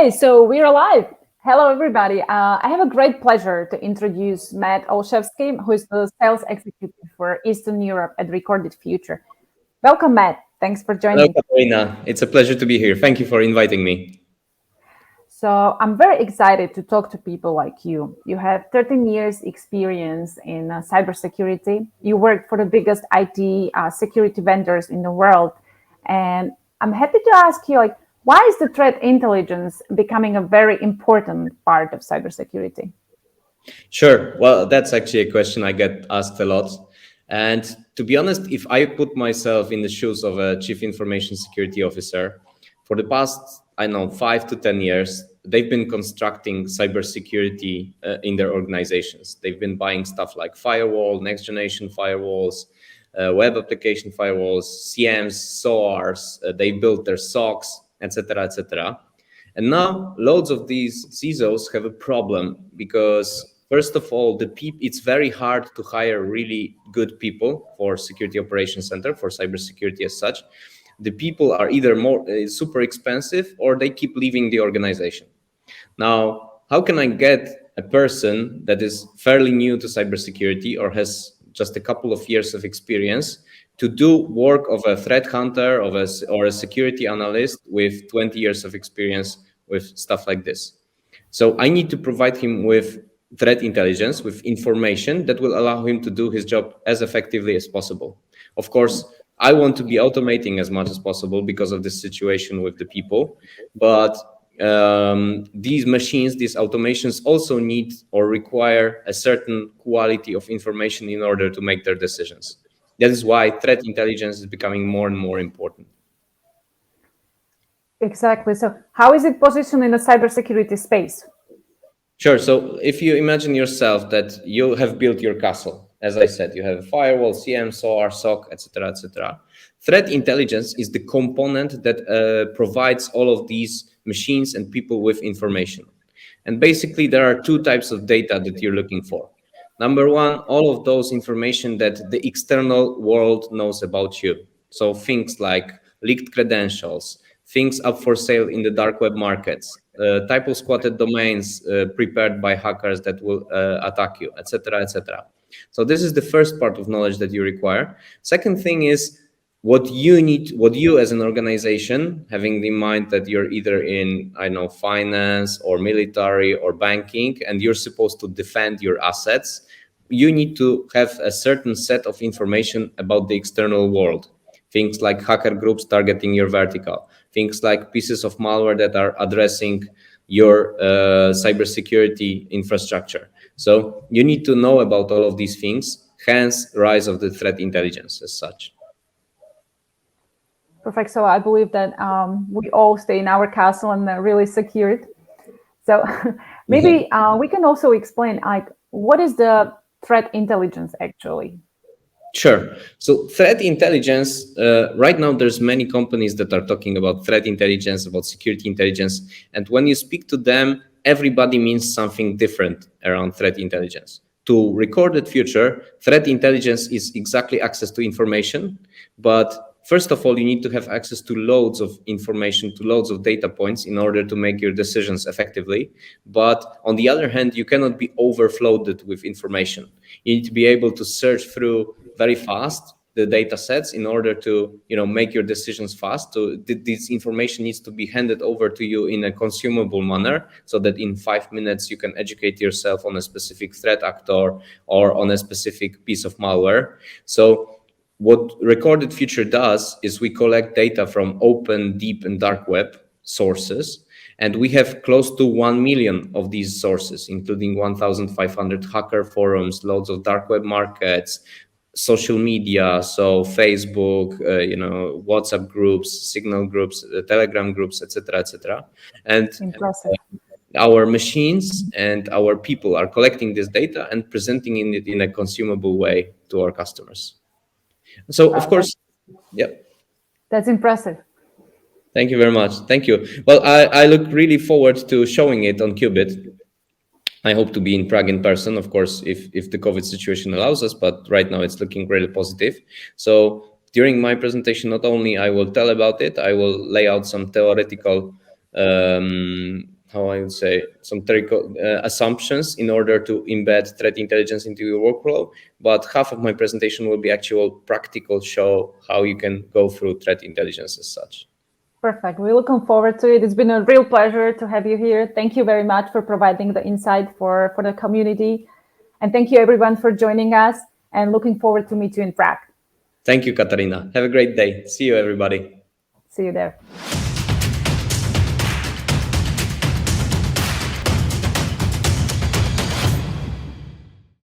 Okay, so we're live. Hello, everybody. I have a great pleasure to introduce Matt Olszewski, who is the sales executive for Eastern Europe at Recorded Future. Welcome, Matt. Thanks for Hello, joining. Katarina. It's a pleasure to be here. Thank you for inviting me. So I'm very excited to talk to people like you. You have 13 years experience in cybersecurity. You work for the biggest IT security vendors in the world. And I'm happy to ask you, why is the threat intelligence becoming a very important part of cybersecurity? Sure. Well, that's actually a question I get asked a lot. And to be honest, if I put myself in the shoes of a chief information security officer, for the past, 5 to 10 years, they've been constructing cybersecurity in their organizations. They've been buying stuff like firewall, next generation firewalls, web application firewalls, CMs, SOARs. They built their SOCs, etc., etc. And now loads of these CISOs have a problem because, first of all, it's very hard to hire really good people for security operations center, for cybersecurity as such. The people are either super expensive or they keep leaving the organization. Now, how can I get a person that is fairly new to cybersecurity or has just a couple of years of experience to do work of a threat hunter or a security analyst with 20 years of experience with stuff like this? So I need to provide him with threat intelligence, with information that will allow him to do his job as effectively as possible. Of course, I want to be automating as much as possible because of this situation with the people, but these machines, these automations also need or require a certain quality of information in order to make their decisions. That is why threat intelligence is becoming more and more important. Exactly. So how is it positioned in the cybersecurity space? Sure. So if you imagine yourself that you have built your castle, as I said, you have a firewall, CM, SOAR, SOC, etc., etc. Threat intelligence is the component that provides all of these machines and people with information. And basically, there are two types of data that you're looking for. Number one, all of those information that the external world knows about you. So things like leaked credentials, things up for sale in the dark web markets, type of squatted domains prepared by hackers that will attack you, etc., etc. So this is the first part of knowledge that you require. Second thing is what you as an organization, having in mind that you're either in, finance or military or banking, and you're supposed to defend your assets, you need to have a certain set of information about the external world. Things like hacker groups targeting your vertical, things like pieces of malware that are addressing your cybersecurity infrastructure. So you need to know about all of these things, hence rise of the threat intelligence as such. Perfect. So I believe that we all stay in our castle and really secured. So maybe we can also explain, what is the threat intelligence actually? Sure. So threat intelligence, right now there's many companies that are talking about threat intelligence, about security intelligence. And when you speak to them, everybody means something different around threat intelligence. To Recorded Future, threat intelligence is exactly access to information. But first of all, you need to have access to loads of information, to loads of data points in order to make your decisions effectively. But on the other hand, you cannot be overflooded with information. You need to be able to search through very fast the data sets in order to make your decisions fast. So this information needs to be handed over to you in a consumable manner so that in 5 minutes you can educate yourself on a specific threat actor or on a specific piece of malware. So what Recorded Future does is we collect data from open, deep, and dark web sources. And we have close to 1 million of these sources, including 1,500 hacker forums, loads of dark web markets, social media, so Facebook, WhatsApp groups, Signal groups, Telegram groups, etc., etc. And our machines and our people are collecting this data and presenting it in a consumable way to our customers. So, of course, yeah. That's impressive. Thank you very much. Thank you. Well, I look really forward to showing it on Qubit. I hope to be in Prague in person, of course, if the COVID situation allows us, but right now it's looking really positive. So during my presentation, not only I will tell about it, I will lay out some theoretical how I would say, some theoretical assumptions in order to embed threat intelligence into your workflow. But half of my presentation will be actual practical show how you can go through threat intelligence as such. Perfect. We're looking forward to it. It's been a real pleasure to have you here. Thank you very much for providing the insight for the community. And thank you everyone for joining us, and looking forward to meet you in Prague. Thank you, Katarina. Have a great day. See you, everybody. See you there.